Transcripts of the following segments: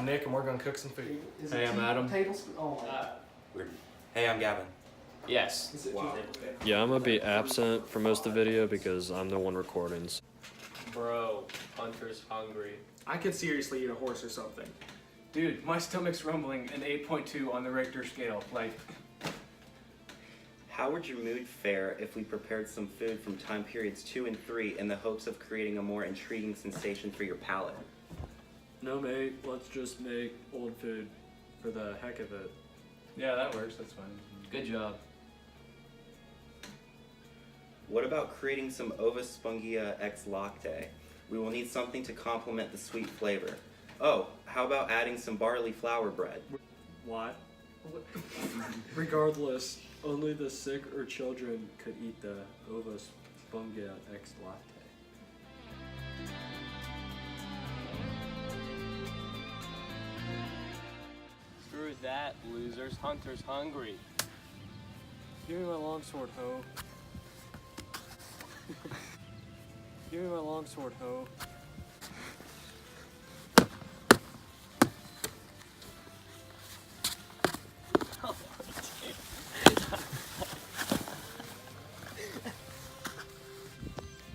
I'm Nick, and we're gonna cook some food. Hey, I'm Adam. Hey, I'm Gavin. Yes. Wow. Yeah, I'm gonna be absent for most of the video because I'm the one recording. Bro, Hunter's hungry. I could seriously eat a horse or something. Dude, my stomach's rumbling an 8.2 on the Richter scale. Like, How would your mood fare if we prepared some food from time periods 2 and 3 in the hopes of creating a more intriguing sensation for your palate? No, mate, let's just make old food for the heck of it. yeah, that works. That's fine. Good job. What about creating some ova spongia ex lacte? We will need something to complement the sweet flavor. Oh, how about adding some barley flour bread? What? Regardless, only the sick or children could eat the ova spongia ex lacte. Screw that, losers. Hunter's hungry. Give me my longsword, ho. Give me my longsword, ho.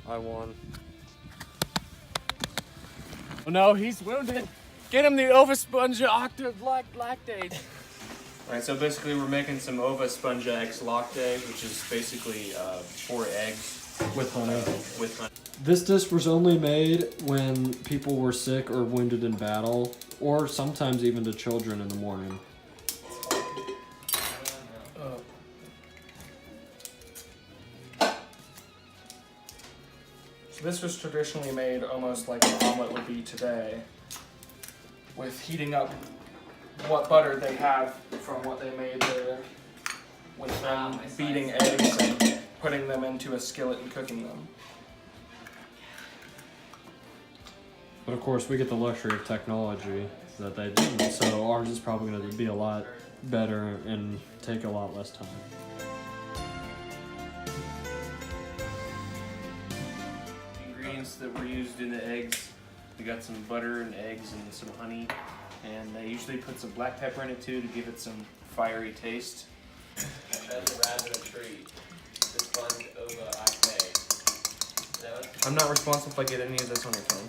I won. Oh no, he's wounded. Get him the ova spongia octave lactate. Alright, so basically we're making some ova spongia ex lacte, which is basically 4 eggs With honey. with honey. This dish was only made when people were sick or wounded in battle, or sometimes even to children in the morning. So this was traditionally made almost like an omelet would be today, with heating up what butter they have from what they made there, with them beating eggs and putting them into a skillet and cooking them. But of course, we get the luxury of technology that they didn't, so ours is probably going to be a lot better and take a lot less time. Ingredients that were used in the eggs. We got some butter and eggs and some honey. And they usually put some black pepper in it too to give it some fiery taste. That's a rabbit a treat. The sponge ova acai. I'm not responsible if I get any of this on your phone.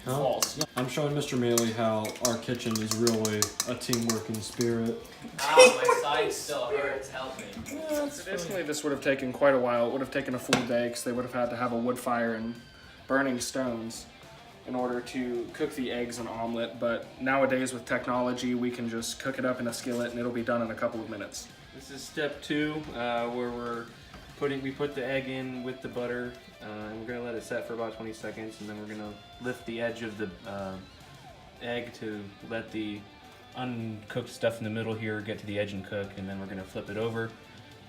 Huh? False. I'm showing Mr. Maley how our kitchen is really a teamwork in spirit. My side still hurts. Help me. Traditionally, this would have taken quite a while. It would have taken a full day because they would have had to have a wood fire and burning stones in order to cook the eggs and omelet. But nowadays, with technology, we can just cook it up in a skillet and it'll be done in a couple of minutes. This is step 2, where we put the egg in with the butter, and we're gonna let it set for about 20 seconds, and then we're gonna lift the edge of the egg to let the uncooked stuff in the middle here get to the edge and cook, and then we're gonna flip it over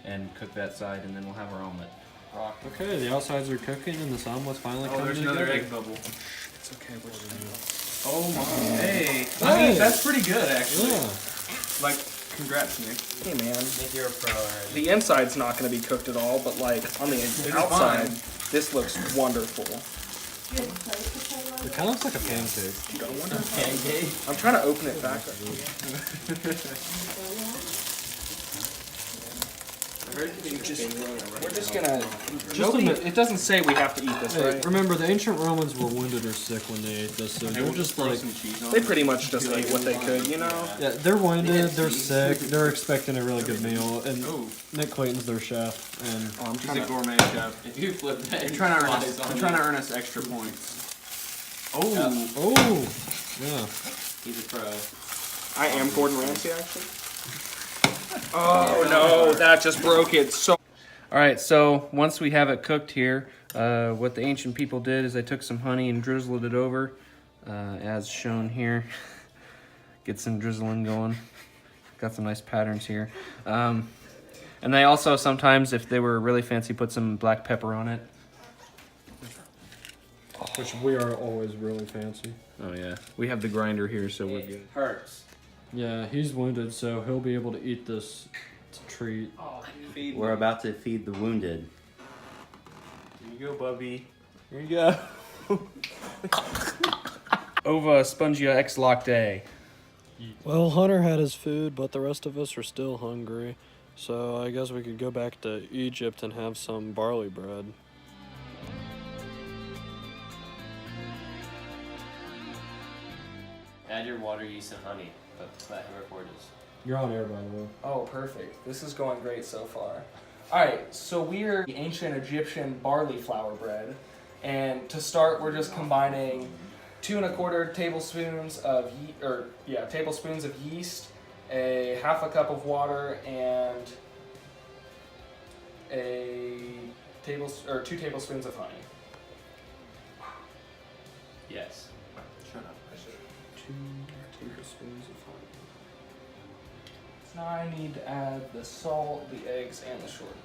and cook that side, and then we'll have our omelet. Okay, the outsides are cooking and this omelet's finally coming there's together. another egg bubble. It's okay. Oh my! Hey, I mean, that's pretty good actually. Yeah. Like, congrats, Nick. Hey man, You're a pro already. the inside's not going to be cooked at all, but like on the outside, this looks wonderful. It kind of looks like a pancake. Pancake. I'm trying to open it back up. We're just gonna. It doesn't say we have to eat this, Hey, right? remember, the ancient Romans were wounded or sick when they ate this, so they're just like, They pretty much just ate what they could, you know? yeah, they're wounded, they're sick, they're expecting a really good meal, and Nick Clayton's their chef, and Oh, I'm He's trying a to. gourmet chef. If you flip that, They're trying to earn us extra points. oh, yeah. He's a pro. I am Gordon Ramsay, actually. Oh no, that just broke it. So. All right, so once we have it cooked here, what the ancient people did is they took some honey and drizzled it over, as shown here. Get some drizzling going. Got some nice patterns here. And they also sometimes, if they were really fancy, put some black pepper on it. Which we are always really fancy. Oh yeah, we have the grinder here, so we're good. Hurts. Yeah, he's wounded, so he'll be able to eat this treat. We're about to feed the wounded. Here you go, Bubby. Here you go. Ova Spongia X Latte. Well, Hunter had his food, but the rest of us are still hungry. So I guess we could go back to Egypt and have some barley bread. Add your water, yeast, and honey. But let him record this. You're on air, by the way. Oh, perfect. This is going great so far. Alright, so we're the ancient Egyptian barley flour bread. And to start, we're just combining 2 1/4 tablespoons of tablespoons of yeast, a half a cup of water, and a 2 tablespoons of honey. Yes. Shut up. I should 2 tablespoons of honey. Now I need to add the salt, the eggs, and the shortening.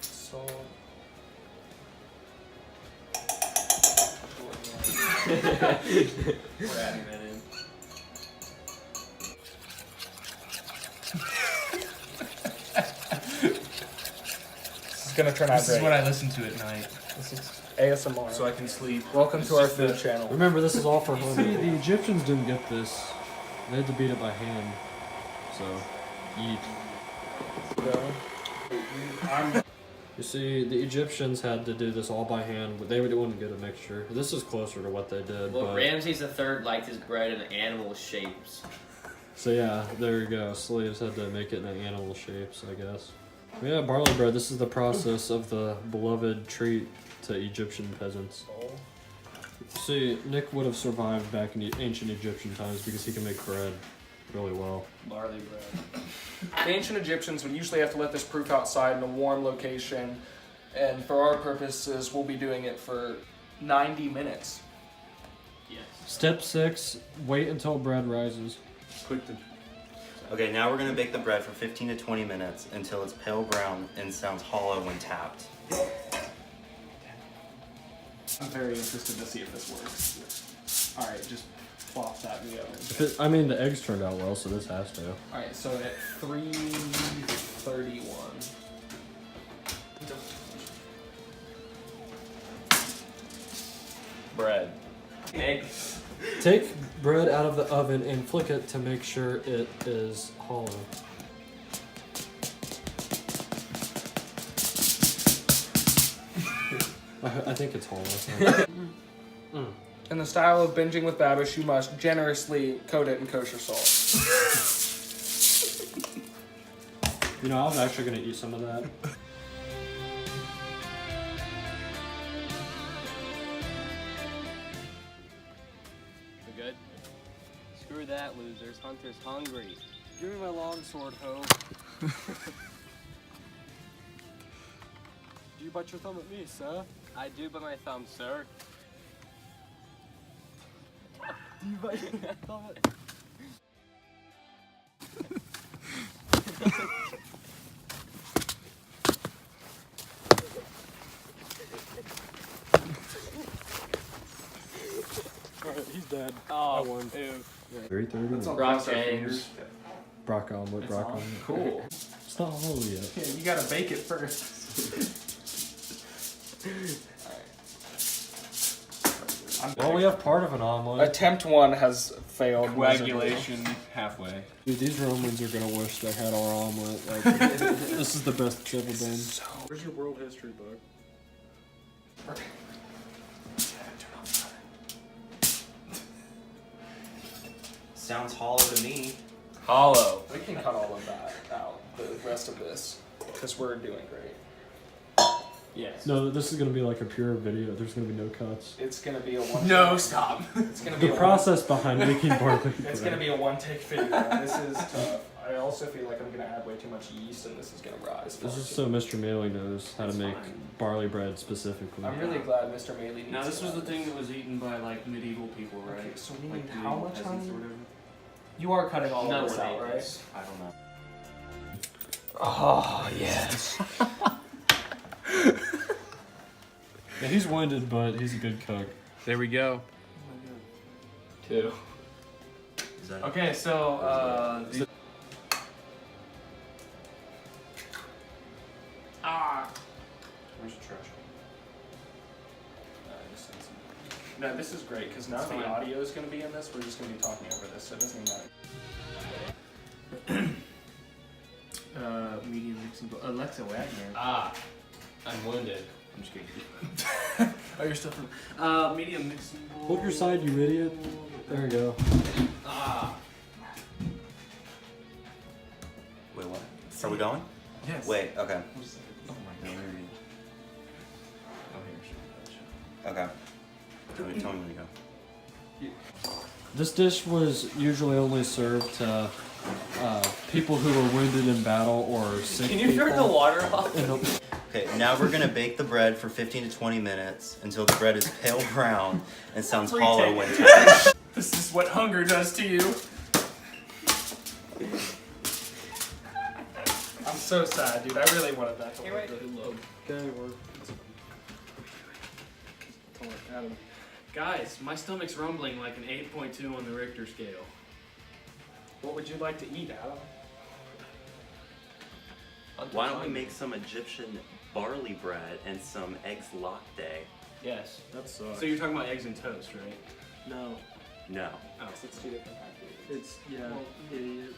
Salt. We're adding that in. This is gonna turn out This great. is what I listen to at night, This is ASMR. so I can sleep. Welcome to our food channel. Remember, this is all for Hunter. See, the Egyptians didn't get this. They had to beat it by hand. So, eat. You see, the Egyptians had to do this all by hand, but they wouldn't get a mixture. This is closer to what they did. Well, but... Ramses III liked his bread in animal shapes. So yeah, there you go. Slaves had to make it in animal shapes, I guess. Yeah, barley bread. This is the process of the beloved treat to Egyptian peasants. See, Nick would have survived back in ancient Egyptian times because he can make bread really well. Barley bread. The ancient Egyptians would usually have to let this proof outside in a warm location, and for our purposes, we'll be doing it for 90 minutes. Yes. Step 6, wait until bread rises. Okay, now we're gonna bake the bread for 15 to 20 minutes until it's pale brown and sounds hollow when tapped. I'm very interested to see if this works. Alright, just plop that in the oven. I mean, the eggs turned out well, so this has to. Alright, so at 331. Bread. Eggs. Take bread out of the oven and flick it to make sure it is hollow. I think it's hollow. In the style of binging with Babish, you must generously coat it in kosher salt. You know, I was actually going to eat some of that. We're good? Screw that, losers. Hunter's hungry. Give me my long sword, ho. Do you bite your thumb at me, sir? I do by my thumb, sir. Do you bite your thumb at me? Alright, he's dead. Oh, I won. ew. 3:30. Brock James. Brock omelet, brock omelet. Cool. It's not hollow yet. Yeah, you gotta bake it first. Well, we have part of an omelet. Attempt 1 has failed. Coagulation halfway. Dude, these Romans are gonna wish they had our omelet. Like, this is the best it's ever been. Where's your world history book? Sounds hollow to me. Hollow. We can cut all of that out, the rest of this, because we're doing great. Yes. No, this is gonna be like a pure video. There's gonna be no cuts. It's gonna be a one. No, stop. It's gonna be The a process behind making barley It's bread. gonna be a one-take video. This is tough. I also feel like I'm gonna add way too much yeast, and this is gonna rise. This is so Mr. Maley knows how to make barley bread specifically. I'm really glad Mr. Maley needs Now this to was the add thing this. that was eaten by like medieval people, right? Okay, so we Like need how much peasants honey? or whatever. You are cutting all No of this one out, ate right? this. I don't know. Oh yes. Yeah, he's winded, but he's a good cook. There we go. 2. Is that Okay, so Where's the trash? No, this is because none of the audio is going to be in this. We're just going to be talking over this, so it doesn't even matter. Medium mixing bowl. Alexa Wagner. Ah, I'm wounded. I'm just kidding. Oh, you're still from. Medium mixing bowl. Hold your side, you idiot. There you go. Ah. Wait, what? Are we going? Yes. Wait, okay. Oh my god. Oh, here. Okay. Tell me when to go. This dish was usually only served to people who were wounded in battle or sick Can you turn the water off? Okay, now we're gonna bake the bread for 15 to 20 minutes until the bread is pale brown and sounds hollow when touched. This is what hunger does to you. I'm so sad, dude. I really wanted that to work really low. Okay, we're Adam. Guys, my stomach's rumbling like an 8.2 on the Richter scale. What would you like to eat, Adam? Why don't we make some Egyptian barley bread and some eggs latte? Yes. That sucks. So you're talking about eggs and toast, right? No. No. Oh. It's two different packages. It's, yeah, idiot.